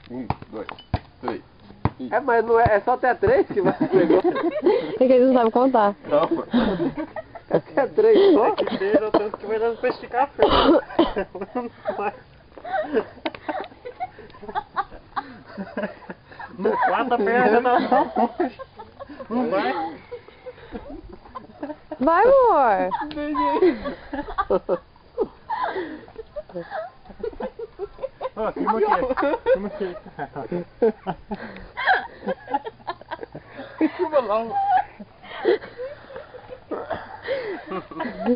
2, 3. É, mas não é, é só até 3 que vai pegar. É que eles não sabem contar. Calma. É até 3 só? É que dele, eu tanto que vai dando pra esticar a perna. No 4 a perna já tá longe. Não vai? Vai, amor. Ó, filma aqui. Filma aqui. Filma lá.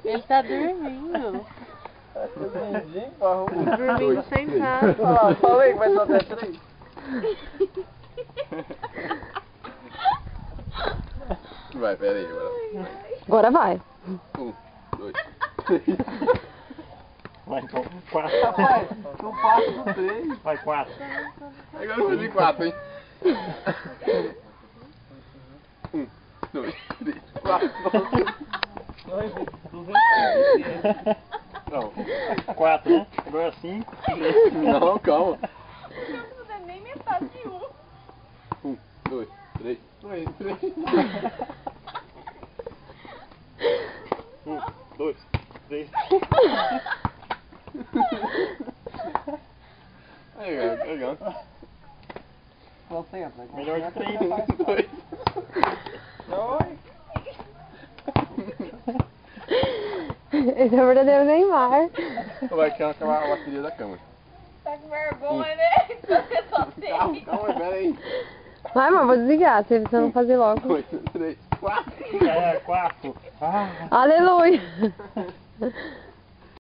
Ele tá dormindo. Dormindo Dormindo sentado. Ah, falei que vai só até 3. Vai, pera aí, agora. Agora vai. 1, 2, 3. Vai, então, 4. Não passa do 3. Vai, 4. Agora eu fiz 4, hein? 1, 2, 3, 4. Não. 4, né? Agora 5. Não, calma. Não é nem metade de 1, 2, 3. 1, 2, 3. Aí, legal. Concentra. Melhor que 3. 2. Esse é o verdadeiro Neymar. Vai acabar a bateria da câmera. Tá com vergonha, né? Você só tem. Calma, pera aí. Vai, amor, vou desligar, se você não fazer logo. 2, 3, 4. É, 4. Ah. Aleluia.